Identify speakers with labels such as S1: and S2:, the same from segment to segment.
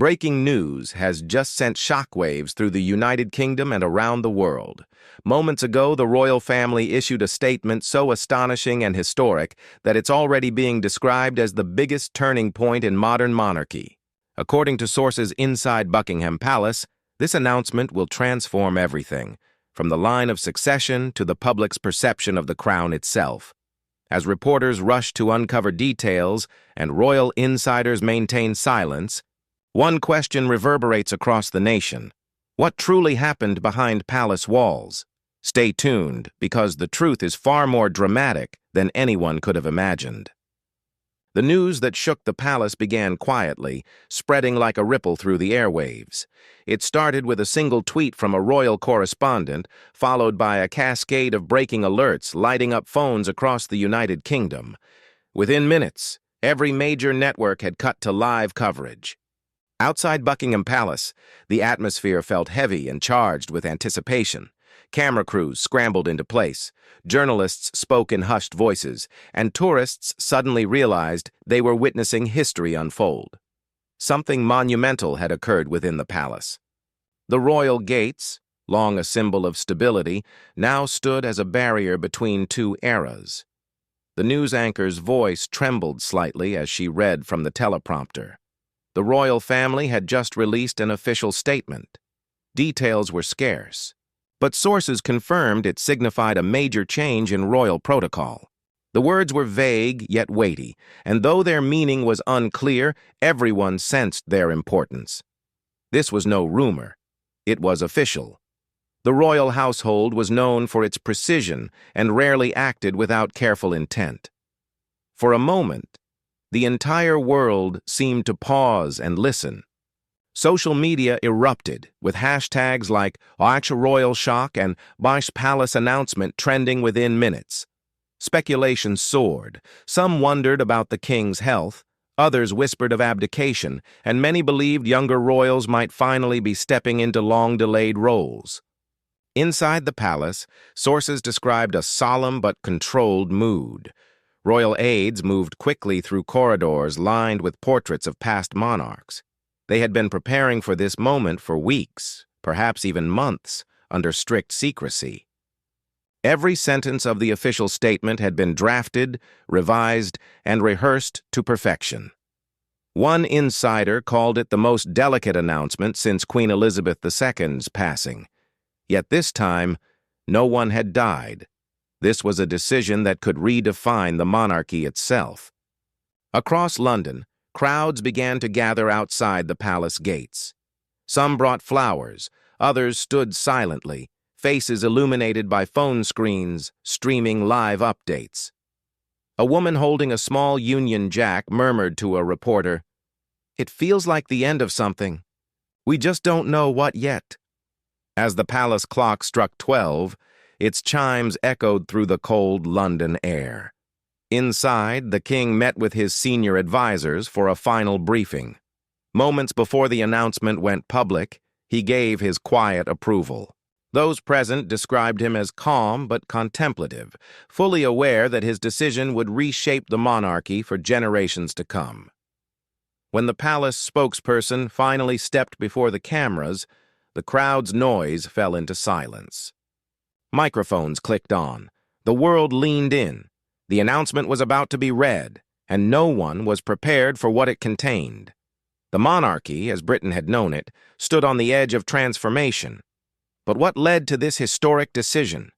S1: Breaking news has just sent shockwaves through the United Kingdom and around the world. Moments ago, the royal family issued a statement so astonishing and historic that it's already being described as the biggest turning point in modern monarchy. According to sources inside Buckingham Palace, this announcement will transform everything, from the line of succession to the public's perception of the crown itself. As reporters rush to uncover details and royal insiders maintain silence, one question reverberates across the nation. What truly happened behind palace walls? Stay tuned, because the truth is far more dramatic than anyone could have imagined. The news that shook the palace began quietly, spreading like a ripple through the airwaves. It started with a single tweet from a royal correspondent, followed by a cascade of breaking alerts lighting up phones across the United Kingdom. Within minutes, every major network had cut to live coverage. Outside Buckingham Palace, the atmosphere felt heavy and charged with anticipation. Camera crews scrambled into place, journalists spoke in hushed voices, and tourists suddenly realized they were witnessing history unfold. Something monumental had occurred within the palace. The royal gates, long a symbol of stability, now stood as a barrier between two eras. The news anchor's voice trembled slightly as she read from the teleprompter. The royal family had just released an official statement. Details were scarce, but sources confirmed it signified a major change in royal protocol. The words were vague yet weighty, and though their meaning was unclear, everyone sensed their importance. This was no rumor. It was official. The royal household was known for its precision and rarely acted without careful intent. For a moment, the entire world seemed to pause and listen. Social media erupted, with hashtags like Acha Royal Shock and Buckingham Palace announcement trending within minutes. Speculation soared. Some wondered about the king's health, others whispered of abdication, and many believed younger royals might finally be stepping into long-delayed roles. Inside the palace, sources described a solemn but controlled mood. Royal aides moved quickly through corridors lined with portraits of past monarchs. They had been preparing for this moment for weeks, perhaps even months, under strict secrecy. Every sentence of the official statement had been drafted, revised, and rehearsed to perfection. One insider called it the most delicate announcement since Queen Elizabeth II's passing. Yet this time, no one had died. This was a decision that could redefine the monarchy itself. Across London, crowds began to gather outside the palace gates. Some brought flowers, others stood silently, faces illuminated by phone screens, streaming live updates. A woman holding a small Union Jack murmured to a reporter, "It feels like the end of something. We just don't know what yet." As the palace clock struck 12, its chimes echoed through the cold London air. Inside, the king met with his senior advisors for a final briefing. Moments before the announcement went public, he gave his quiet approval. Those present described him as calm but contemplative, fully aware that his decision would reshape the monarchy for generations to come. When the palace spokesperson finally stepped before the cameras, the crowd's noise fell into silence. Microphones clicked on. The world leaned in. The announcement was about to be read, and no one was prepared for what it contained. The monarchy, as Britain had known it, stood on the edge of transformation. But what led to this historic decision?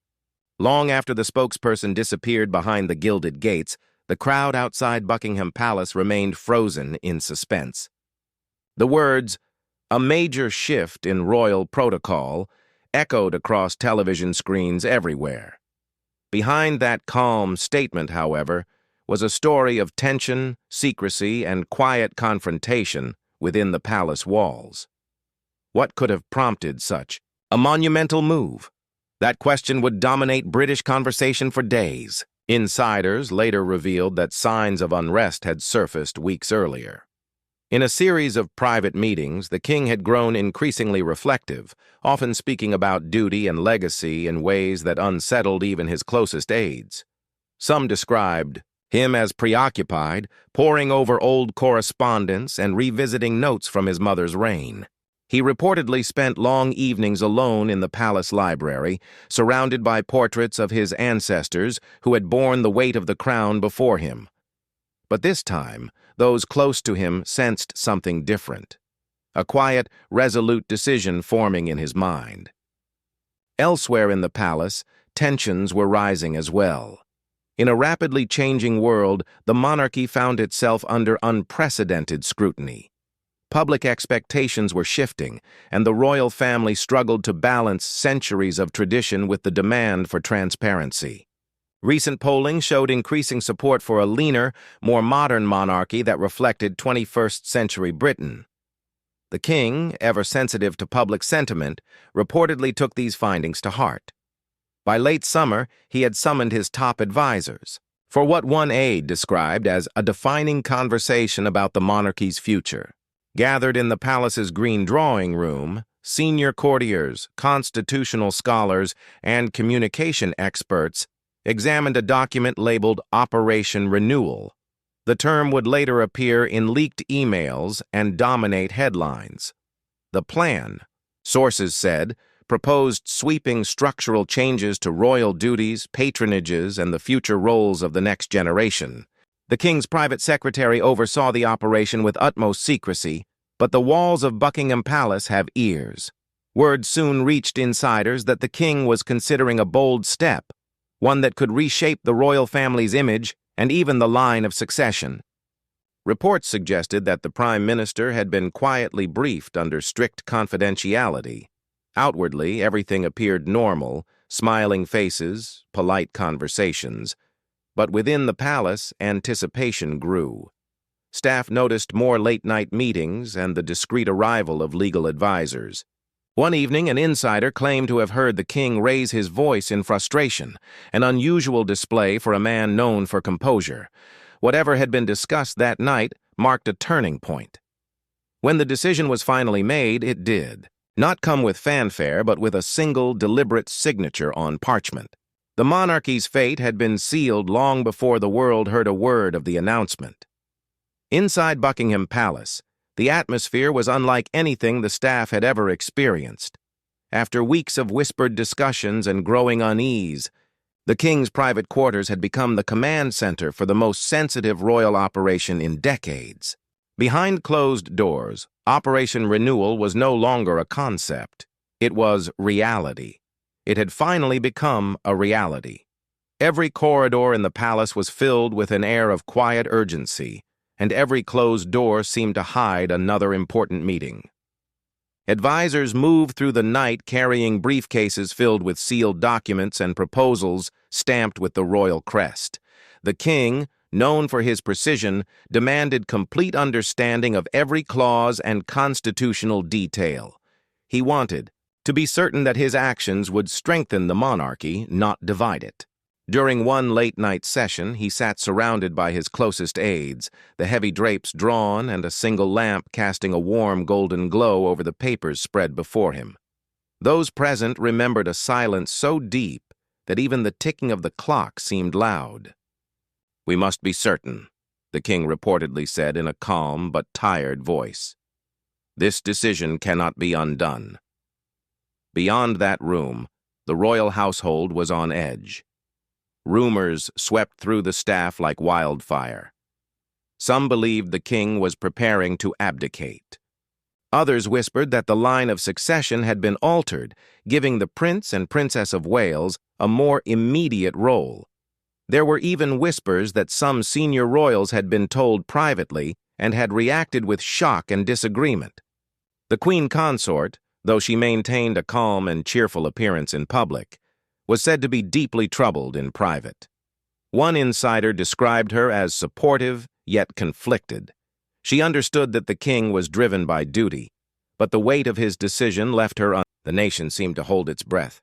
S1: Long after the spokesperson disappeared behind the gilded gates, the crowd outside Buckingham Palace remained frozen in suspense. The words, "a major shift in royal protocol," echoed across television screens everywhere. Behind that calm statement, however, was a story of tension, secrecy, and quiet confrontation within the palace walls. What could have prompted such a monumental move? That question would dominate British conversation for days. Insiders later revealed that signs of unrest had surfaced weeks earlier. In a series of private meetings, the king had grown increasingly reflective, often speaking about duty and legacy in ways that unsettled even his closest aides. Some described him as preoccupied, poring over old correspondence and revisiting notes from his mother's reign. He reportedly spent long evenings alone in the palace library, surrounded by portraits of his ancestors who had borne the weight of the crown before him. But this time, those close to him sensed something different, a quiet, resolute decision forming in his mind. Elsewhere in the palace, tensions were rising as well. In a rapidly changing world, the monarchy found itself under unprecedented scrutiny. Public expectations were shifting, and the royal family struggled to balance centuries of tradition with the demand for transparency. Recent polling showed increasing support for a leaner, more modern monarchy that reflected 21st-century Britain. The king, ever sensitive to public sentiment, reportedly took these findings to heart. By late summer, he had summoned his top advisors for what one aide described as a defining conversation about the monarchy's future. Gathered in the palace's green drawing room, senior courtiers, constitutional scholars, and communication experts examined a document labeled Operation Renewal. The term would later appear in leaked emails and dominate headlines. The plan, sources said, proposed sweeping structural changes to royal duties, patronages, and the future roles of the next generation. The king's private secretary oversaw the operation with utmost secrecy, but the walls of Buckingham Palace have ears. Word soon reached insiders that the king was considering a bold step, one that could reshape the royal family's image and even the line of succession. Reports suggested that the prime minister had been quietly briefed under strict confidentiality. Outwardly, everything appeared normal, smiling faces, polite conversations. But within the palace, anticipation grew. Staff noticed more late-night meetings and the discreet arrival of legal advisors. One evening, an insider claimed to have heard the king raise his voice in frustration, an unusual display for a man known for composure. Whatever had been discussed that night marked a turning point. When the decision was finally made, it did. Not come with fanfare, but with a single, deliberate signature on parchment. The monarchy's fate had been sealed long before the world heard a word of the announcement. Inside Buckingham Palace, the atmosphere was unlike anything the staff had ever experienced. After weeks of whispered discussions and growing unease, the king's private quarters had become the command center for the most sensitive royal operation in decades. Behind closed doors, Operation Renewal was no longer a concept. It was reality. It had finally become a reality. Every corridor in the palace was filled with an air of quiet urgency, and every closed door seemed to hide another important meeting. Advisors moved through the night carrying briefcases filled with sealed documents and proposals stamped with the royal crest. The king, known for his precision, demanded complete understanding of every clause and constitutional detail. He wanted to be certain that his actions would strengthen the monarchy, not divide it. During one late-night session, he sat surrounded by his closest aides, the heavy drapes drawn and a single lamp casting a warm golden glow over the papers spread before him. Those present remembered a silence so deep that even the ticking of the clock seemed loud. "We must be certain," the king reportedly said in a calm but tired voice. "This decision cannot be undone." Beyond that room, the royal household was on edge. Rumors swept through the staff like wildfire. Some believed the king was preparing to abdicate. Others whispered that the line of succession had been altered, giving the Prince and Princess of Wales a more immediate role. There were even whispers that some senior royals had been told privately and had reacted with shock and disagreement. The Queen Consort, though she maintained a calm and cheerful appearance in public, was said to be deeply troubled in private. One insider described her as supportive, yet conflicted. She understood that the king was driven by duty, but the weight of his decision left her The nation seemed to hold its breath.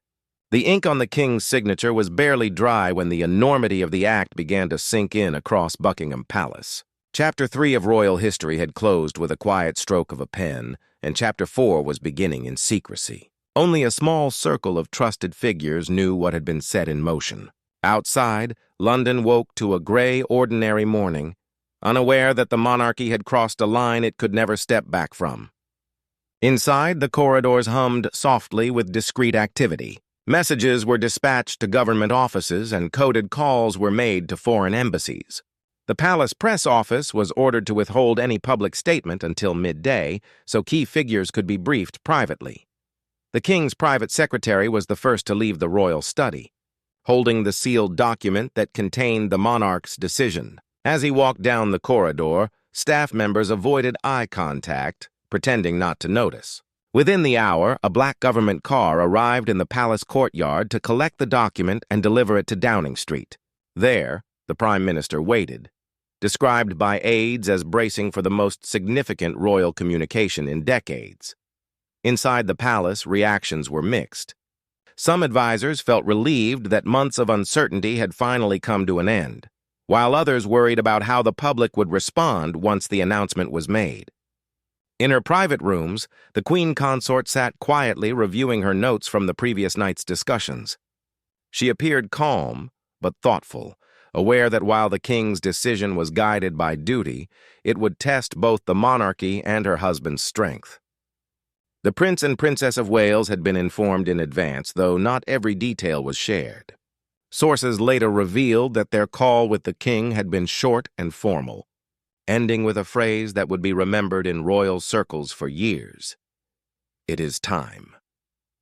S1: The ink on the king's signature was barely dry when the enormity of the act began to sink in across Buckingham Palace. Chapter 3 of royal history had closed with a quiet stroke of a pen, and Chapter 4 was beginning in secrecy. Only a small circle of trusted figures knew what had been set in motion. Outside, London woke to a gray, ordinary morning, unaware that the monarchy had crossed a line it could never step back from. Inside, the corridors hummed softly with discreet activity. Messages were dispatched to government offices and coded calls were made to foreign embassies. The palace press office was ordered to withhold any public statement until midday, so key figures could be briefed privately. The king's private secretary was the first to leave the royal study, holding the sealed document that contained the monarch's decision. As he walked down the corridor, staff members avoided eye contact, pretending not to notice. Within the hour, a black government car arrived in the palace courtyard to collect the document and deliver it to Downing Street. There, the Prime Minister waited, described by aides as bracing for the most significant royal communication in decades. Inside the palace, reactions were mixed. Some advisors felt relieved that months of uncertainty had finally come to an end, while others worried about how the public would respond once the announcement was made. In her private rooms, the Queen Consort sat quietly reviewing her notes from the previous night's discussions. She appeared calm, but thoughtful, aware that while the king's decision was guided by duty, it would test both the monarchy and her husband's strength. The Prince and Princess of Wales had been informed in advance, though not every detail was shared. Sources later revealed that their call with the king had been short and formal, ending with a phrase that would be remembered in royal circles for years. "It is time."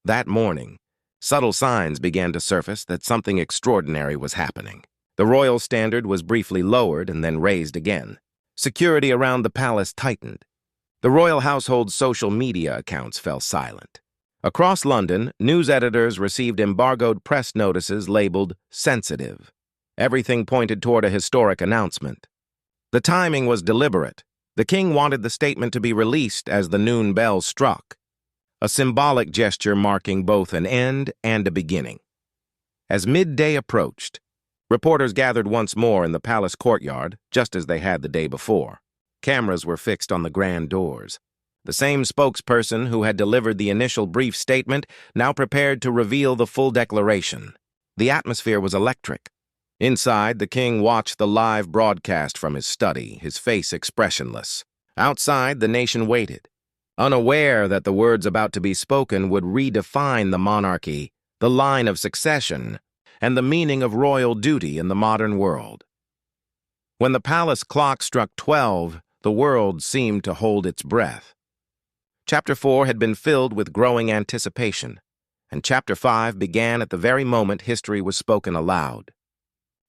S1: That morning, subtle signs began to surface that something extraordinary was happening. The royal standard was briefly lowered and then raised again. Security around the palace tightened. The royal household's social media accounts fell silent. Across London, news editors received embargoed press notices labeled sensitive. Everything pointed toward a historic announcement. The timing was deliberate. The king wanted the statement to be released as the noon bell struck, a symbolic gesture marking both an end and a beginning. As midday approached, reporters gathered once more in the palace courtyard, just as they had the day before. Cameras were fixed on the grand doors. The same spokesperson who had delivered the initial brief statement now prepared to reveal the full declaration. The atmosphere was electric. Inside, the king watched the live broadcast from his study, his face expressionless. Outside, the nation waited, unaware that the words about to be spoken would redefine the monarchy, the line of succession, and the meaning of royal duty in the modern world. When the palace clock struck 12, the world seemed to hold its breath. Chapter 4 had been filled with growing anticipation, and Chapter 5 began at the very moment history was spoken aloud.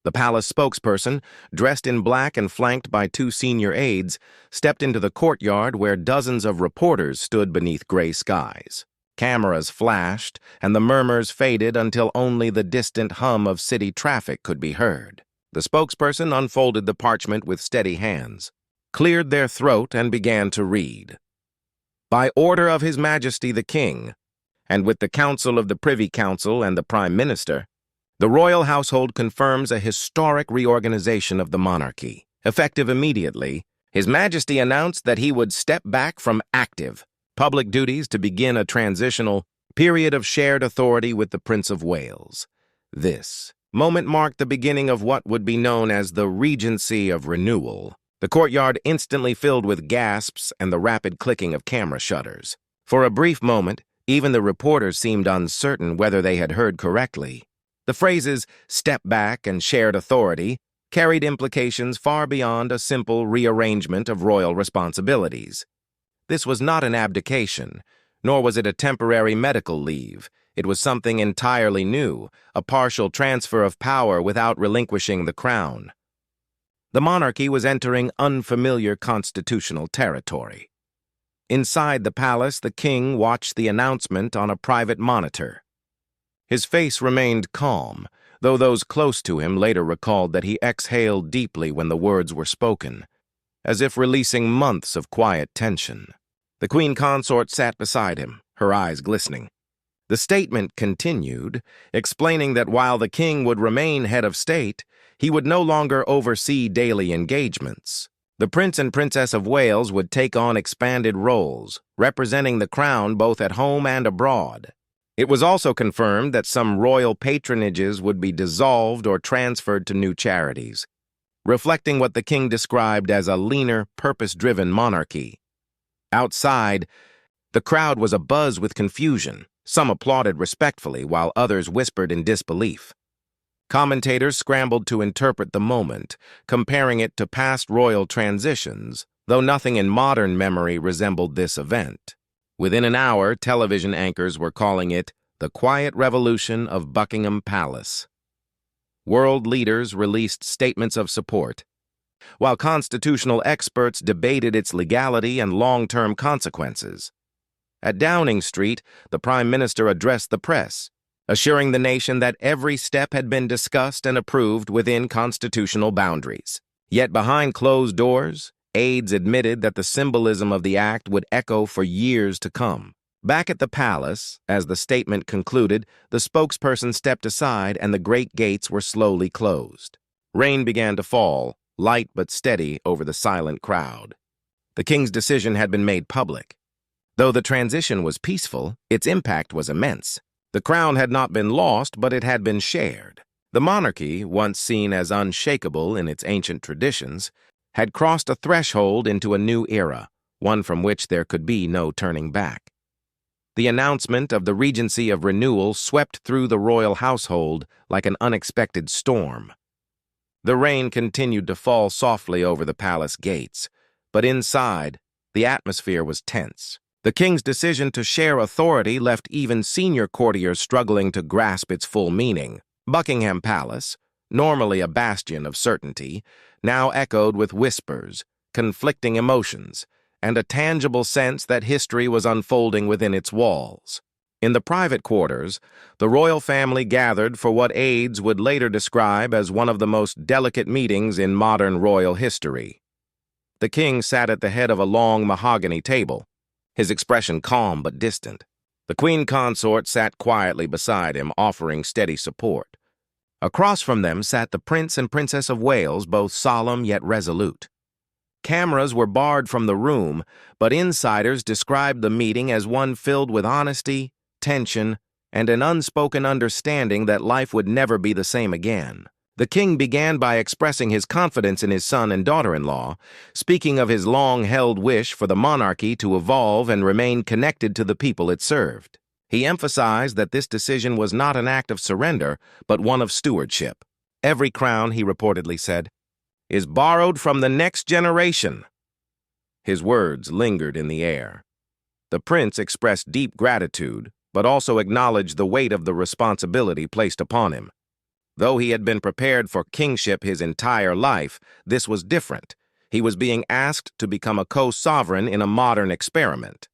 S1: The palace spokesperson, dressed in black and flanked by 2 senior aides, stepped into the courtyard where dozens of reporters stood beneath gray skies. Cameras flashed, and the murmurs faded until only the distant hum of city traffic could be heard. The spokesperson unfolded the parchment with steady hands, cleared their throat, and began to read. By order of His Majesty the King, and with the counsel of the Privy Council and the Prime Minister, the royal household confirms a historic reorganization of the monarchy. Effective immediately, His Majesty announced that he would step back from active public duties to begin a transitional period of shared authority with the Prince of Wales. This moment marked the beginning of what would be known as the Regency of Renewal. The courtyard instantly filled with gasps and the rapid clicking of camera shutters. For a brief moment, even the reporters seemed uncertain whether they had heard correctly. The phrases "step back" and "shared authority" carried implications far beyond a simple rearrangement of royal responsibilities. This was not an abdication, nor was it a temporary medical leave. It was something entirely new, a partial transfer of power without relinquishing the crown. The monarchy was entering unfamiliar constitutional territory. Inside the palace, the king watched the announcement on a private monitor. His face remained calm, though those close to him later recalled that he exhaled deeply when the words were spoken, as if releasing months of quiet tension. The Queen Consort sat beside him, her eyes glistening. The statement continued, explaining that while the king would remain head of state, he would no longer oversee daily engagements. The Prince and Princess of Wales would take on expanded roles, representing the crown both at home and abroad. It was also confirmed that some royal patronages would be dissolved or transferred to new charities, reflecting what the king described as a leaner, purpose-driven monarchy. Outside, the crowd was abuzz with confusion. Some applauded respectfully, while others whispered in disbelief. Commentators scrambled to interpret the moment, comparing it to past royal transitions, though nothing in modern memory resembled this event. Within an hour, television anchors were calling it the quiet revolution of Buckingham Palace. World leaders released statements of support, while constitutional experts debated its legality and long-term consequences. At Downing Street, the Prime Minister addressed the press, assuring the nation that every step had been discussed and approved within constitutional boundaries. Yet behind closed doors, aides admitted that the symbolism of the act would echo for years to come. Back at the palace, as the statement concluded, the spokesperson stepped aside and the great gates were slowly closed. Rain began to fall, light but steady, over the silent crowd. The king's decision had been made public. Though the transition was peaceful, its impact was immense. The crown had not been lost, but it had been shared. The monarchy, once seen as unshakable in its ancient traditions, had crossed a threshold into a new era, one from which there could be no turning back. The announcement of the Regency of Renewal swept through the royal household like an unexpected storm. The rain continued to fall softly over the palace gates, but inside, the atmosphere was tense. The king's decision to share authority left even senior courtiers struggling to grasp its full meaning. Buckingham Palace, normally a bastion of certainty, now echoed with whispers, conflicting emotions, and a tangible sense that history was unfolding within its walls. In the private quarters, the royal family gathered for what aides would later describe as one of the most delicate meetings in modern royal history. The king sat at the head of a long mahogany table, his expression calm but distant. The queen consort sat quietly beside him, offering steady support. Across from them sat the Prince and Princess of Wales, both solemn yet resolute. Cameras were barred from the room, but insiders described the meeting as one filled with honesty, tension, and an unspoken understanding that life would never be the same again. The king began by expressing his confidence in his son and daughter-in-law, speaking of his long-held wish for the monarchy to evolve and remain connected to the people it served. He emphasized that this decision was not an act of surrender, but one of stewardship. Every crown, he reportedly said, is borrowed from the next generation. His words lingered in the air. The prince expressed deep gratitude, but also acknowledged the weight of the responsibility placed upon him. Though he had been prepared for kingship his entire life, this was different. He was being asked to become a co-sovereign in a modern experiment.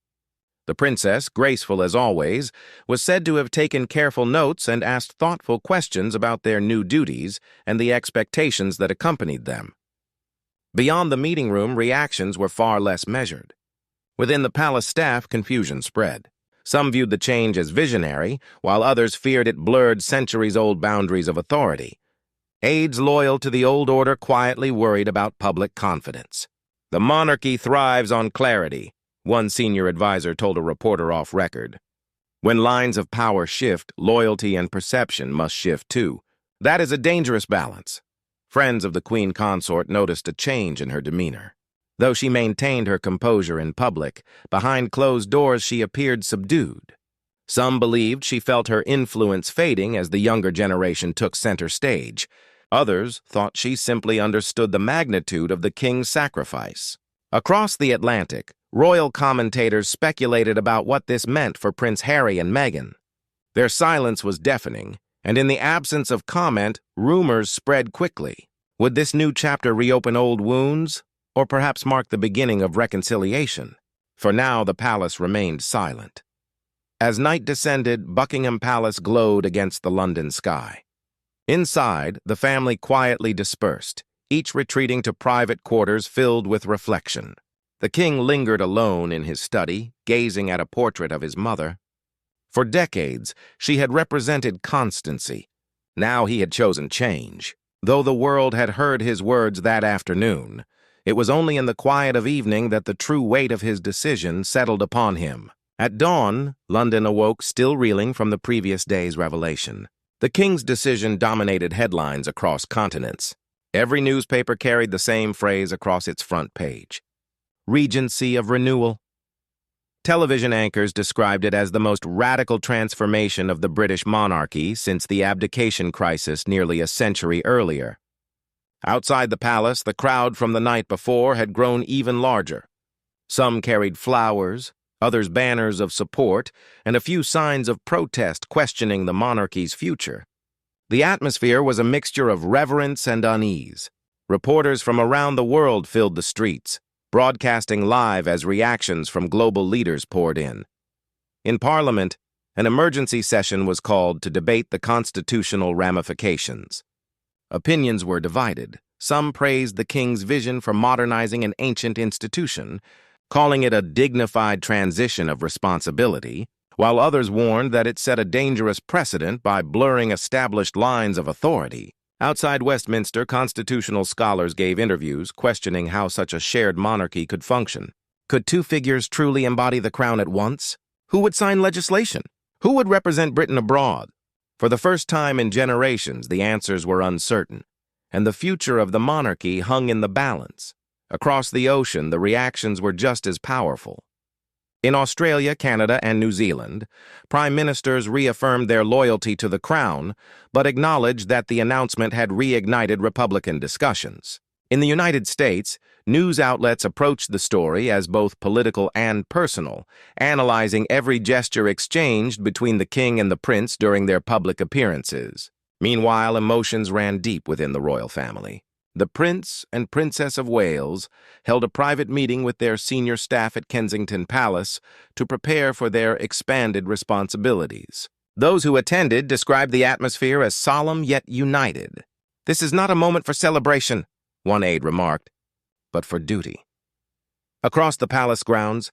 S1: The princess, graceful as always, was said to have taken careful notes and asked thoughtful questions about their new duties and the expectations that accompanied them. Beyond the meeting room, reactions were far less measured. Within the palace staff, confusion spread. Some viewed the change as visionary, while others feared it blurred centuries-old boundaries of authority. Aides loyal to the old order quietly worried about public confidence. The monarchy thrives on clarity, one senior advisor told a reporter off record. When lines of power shift, loyalty and perception must shift too. That is a dangerous balance. Friends of the queen consort noticed a change in her demeanor. Though she maintained her composure in public, behind closed doors she appeared subdued. Some believed she felt her influence fading as the younger generation took center stage. Others thought she simply understood the magnitude of the king's sacrifice. Across the Atlantic, royal commentators speculated about what this meant for Prince Harry and Meghan. Their silence was deafening, and in the absence of comment, rumors spread quickly. Would this new chapter reopen old wounds, or perhaps mark the beginning of reconciliation? For now, the palace remained silent. As night descended, Buckingham Palace glowed against the London sky. Inside, the family quietly dispersed, each retreating to private quarters filled with reflection. The king lingered alone in his study, gazing at a portrait of his mother. For decades, she had represented constancy. Now he had chosen change. Though the world had heard his words that afternoon, it was only in the quiet of evening that the true weight of his decision settled upon him. At dawn, London awoke still reeling from the previous day's revelation. The king's decision dominated headlines across continents. Every newspaper carried the same phrase across its front page: Regency of Renewal. Television anchors described it as the most radical transformation of the British monarchy since the abdication crisis nearly a century earlier. Outside the palace, the crowd from the night before had grown even larger. Some carried flowers, others banners of support, and a few signs of protest questioning the monarchy's future. The atmosphere was a mixture of reverence and unease. Reporters from around the world filled the streets, broadcasting live as reactions from global leaders poured in. In Parliament, an emergency session was called to debate the constitutional ramifications. Opinions were divided. Some praised the king's vision for modernizing an ancient institution, calling it a dignified transition of responsibility, while others warned that it set a dangerous precedent by blurring established lines of authority. Outside Westminster, constitutional scholars gave interviews questioning how such a shared monarchy could function. Could two figures truly embody the crown at once? Who would sign legislation? Who would represent Britain abroad? For the first time in generations, the answers were uncertain, and the future of the monarchy hung in the balance. Across the ocean, the reactions were just as powerful. In Australia, Canada, and New Zealand, prime ministers reaffirmed their loyalty to the crown, but acknowledged that the announcement had reignited Republican discussions. In the United States, news outlets approached the story as both political and personal, analyzing every gesture exchanged between the king and the prince during their public appearances. Meanwhile, emotions ran deep within the royal family. The Prince and Princess of Wales held a private meeting with their senior staff at Kensington Palace to prepare for their expanded responsibilities. Those who attended described the atmosphere as solemn yet united. "This is not a moment for celebration," one aide remarked, "but for duty." Across the palace grounds,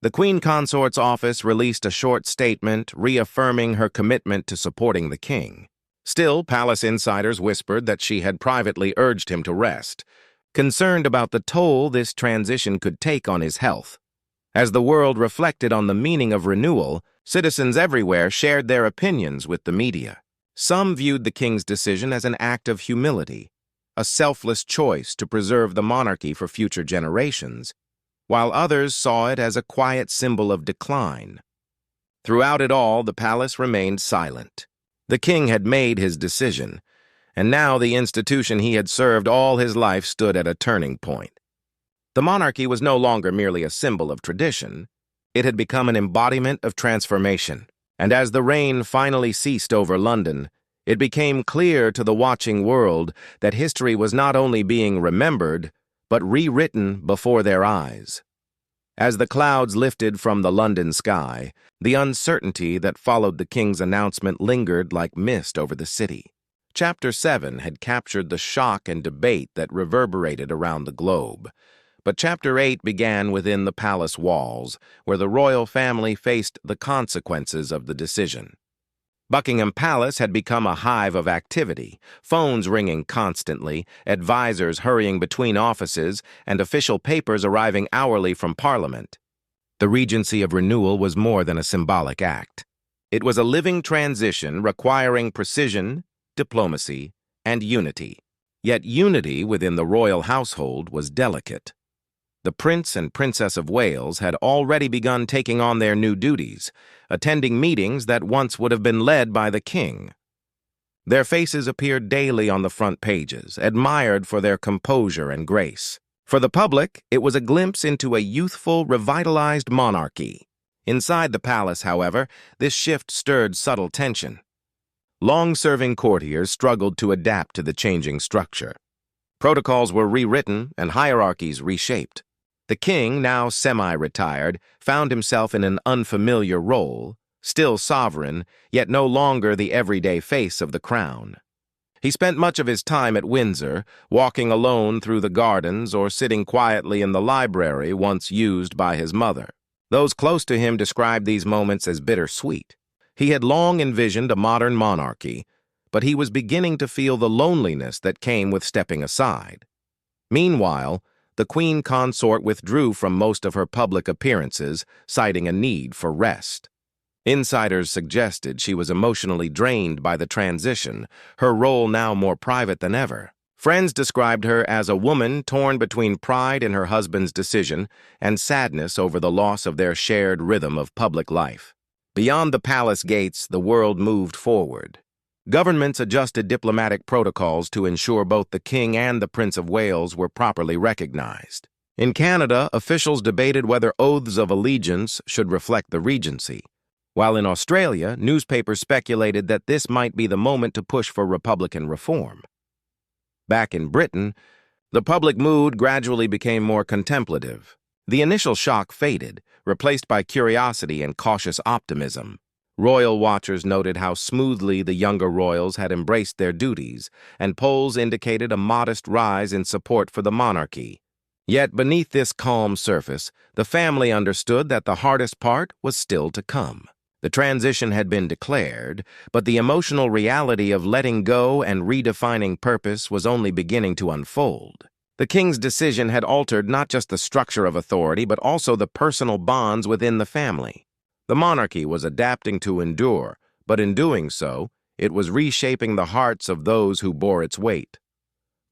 S1: the Queen Consort's office released a short statement reaffirming her commitment to supporting the king. Still, palace insiders whispered that she had privately urged him to rest, concerned about the toll this transition could take on his health. As the world reflected on the meaning of renewal, citizens everywhere shared their opinions with the media. Some viewed the king's decision as an act of humility, a selfless choice to preserve the monarchy for future generations, while others saw it as a quiet symbol of decline. Throughout it all, the palace remained silent. The king had made his decision, and now the institution he had served all his life stood at a turning point. The monarchy was no longer merely a symbol of tradition. It had become an embodiment of transformation. And as the rain finally ceased over London, it became clear to the watching world that history was not only being remembered, but rewritten before their eyes. As the clouds lifted from the London sky, the uncertainty that followed the king's announcement lingered like mist over the city. Chapter 7 had captured the shock and debate that reverberated around the globe. But Chapter 8 began within the palace walls, where the royal family faced the consequences of the decision. Buckingham Palace had become a hive of activity, phones ringing constantly, advisors hurrying between offices, and official papers arriving hourly from Parliament. The Regency of Renewal was more than a symbolic act. It was a living transition requiring precision, diplomacy, and unity. Yet unity within the royal household was delicate. The Prince and Princess of Wales had already begun taking on their new duties, attending meetings that once would have been led by the king. Their faces appeared daily on the front pages, admired for their composure and grace. For the public, it was a glimpse into a youthful, revitalized monarchy. Inside the palace, however, this shift stirred subtle tension. Long-serving courtiers struggled to adapt to the changing structure. Protocols were rewritten and hierarchies reshaped. The king, now semi-retired, found himself in an unfamiliar role, still sovereign, yet no longer the everyday face of the crown. He spent much of his time at Windsor, walking alone through the gardens or sitting quietly in the library once used by his mother. Those close to him described these moments as bittersweet. He had long envisioned a modern monarchy, but he was beginning to feel the loneliness that came with stepping aside. Meanwhile, the queen consort withdrew from most of her public appearances, citing a need for rest. Insiders suggested she was emotionally drained by the transition, her role now more private than ever. Friends described her as a woman torn between pride in her husband's decision and sadness over the loss of their shared rhythm of public life. Beyond the palace gates, the world moved forward. Governments adjusted diplomatic protocols to ensure both the King and the Prince of Wales were properly recognized. In Canada, officials debated whether oaths of allegiance should reflect the regency, while in Australia, newspapers speculated that this might be the moment to push for Republican reform. Back in Britain, the public mood gradually became more contemplative. The initial shock faded, replaced by curiosity and cautious optimism. Royal watchers noted how smoothly the younger royals had embraced their duties, and polls indicated a modest rise in support for the monarchy. Yet beneath this calm surface, the family understood that the hardest part was still to come. The transition had been declared, but the emotional reality of letting go and redefining purpose was only beginning to unfold. The king's decision had altered not just the structure of authority, but also the personal bonds within the family. The monarchy was adapting to endure, but in doing so, it was reshaping the hearts of those who bore its weight.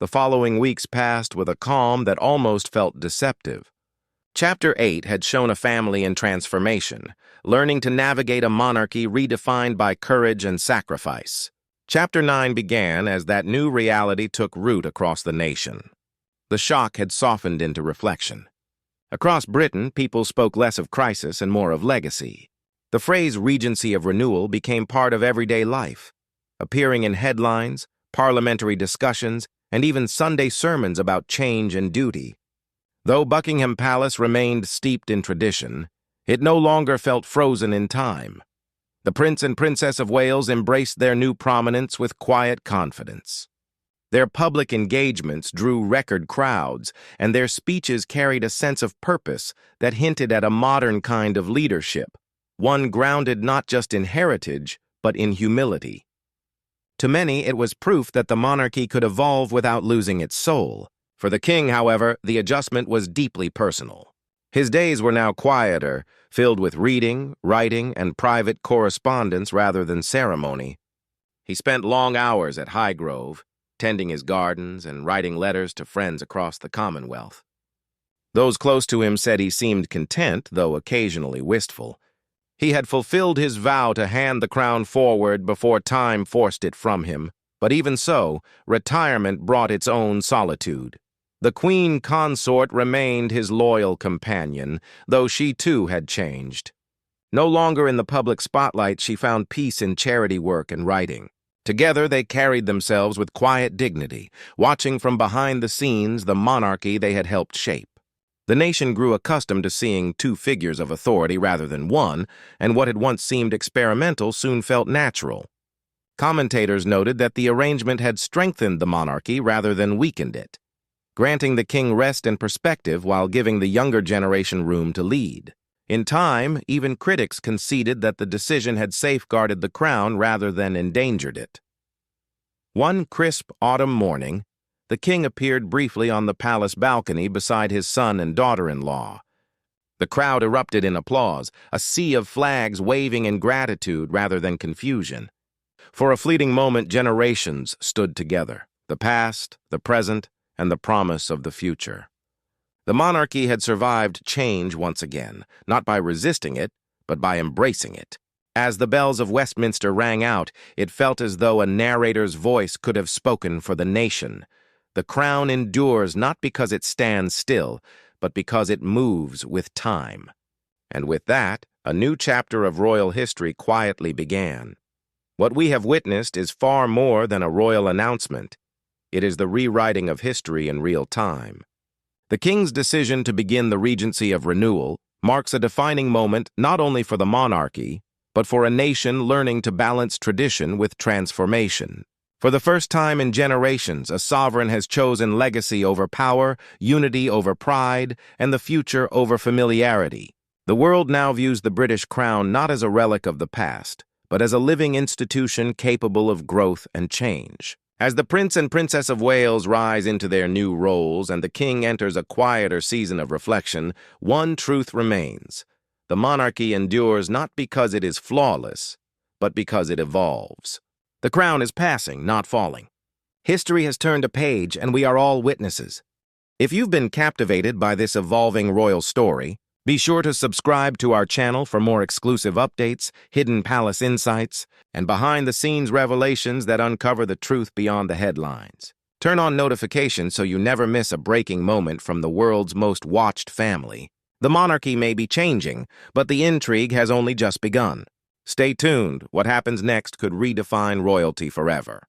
S1: The following weeks passed with a calm that almost felt deceptive. Chapter 8 had shown a family in transformation, learning to navigate a monarchy redefined by courage and sacrifice. Chapter 9 began as that new reality took root across the nation. The shock had softened into reflection. Across Britain, people spoke less of crisis and more of legacy. The phrase Regency of Renewal became part of everyday life, appearing in headlines, parliamentary discussions, and even Sunday sermons about change and duty. Though Buckingham Palace remained steeped in tradition, it no longer felt frozen in time. The Prince and Princess of Wales embraced their new prominence with quiet confidence. Their public engagements drew record crowds, and their speeches carried a sense of purpose that hinted at a modern kind of leadership, one grounded not just in heritage, but in humility. To many, it was proof that the monarchy could evolve without losing its soul. For the king, however, the adjustment was deeply personal. His days were now quieter, filled with reading, writing, and private correspondence rather than ceremony. He spent long hours at Highgrove, tending his gardens and writing letters to friends across the Commonwealth. Those close to him said he seemed content, though occasionally wistful. He had fulfilled his vow to hand the crown forward before time forced it from him, but even so, retirement brought its own solitude. The queen consort remained his loyal companion, though she too had changed. No longer in the public spotlight, she found peace in charity work and writing. Together they carried themselves with quiet dignity, watching from behind the scenes the monarchy they had helped shape. The nation grew accustomed to seeing two figures of authority rather than one, and what had once seemed experimental soon felt natural. Commentators noted that the arrangement had strengthened the monarchy rather than weakened it, granting the king rest and perspective while giving the younger generation room to lead. In time, even critics conceded that the decision had safeguarded the crown rather than endangered it. One crisp autumn morning, the king appeared briefly on the palace balcony beside his son and daughter-in-law. The crowd erupted in applause, a sea of flags waving in gratitude rather than confusion. For a fleeting moment, generations stood together, the past, the present, and the promise of the future. The monarchy had survived change once again, not by resisting it, but by embracing it. As the bells of Westminster rang out, it felt as though a narrator's voice could have spoken for the nation. The crown endures not because it stands still, but because it moves with time. And with that, a new chapter of royal history quietly began. What we have witnessed is far more than a royal announcement. It is the rewriting of history in real time. The king's decision to begin the Regency of Renewal marks a defining moment not only for the monarchy, but for a nation learning to balance tradition with transformation. For the first time in generations, a sovereign has chosen legacy over power, unity over pride, and the future over familiarity. The world now views the British crown not as a relic of the past, but as a living institution capable of growth and change. As the Prince and Princess of Wales rise into their new roles and the king enters a quieter season of reflection, one truth remains. The monarchy endures not because it is flawless, but because it evolves. The crown is passing, not falling. History has turned a page, and we are all witnesses. If you've been captivated by this evolving royal story, be sure to subscribe to our channel for more exclusive updates, hidden palace insights, and behind-the-scenes revelations that uncover the truth beyond the headlines. Turn on notifications so you never miss a breaking moment from the world's most watched family. The monarchy may be changing, but the intrigue has only just begun. Stay tuned. What happens next could redefine royalty forever.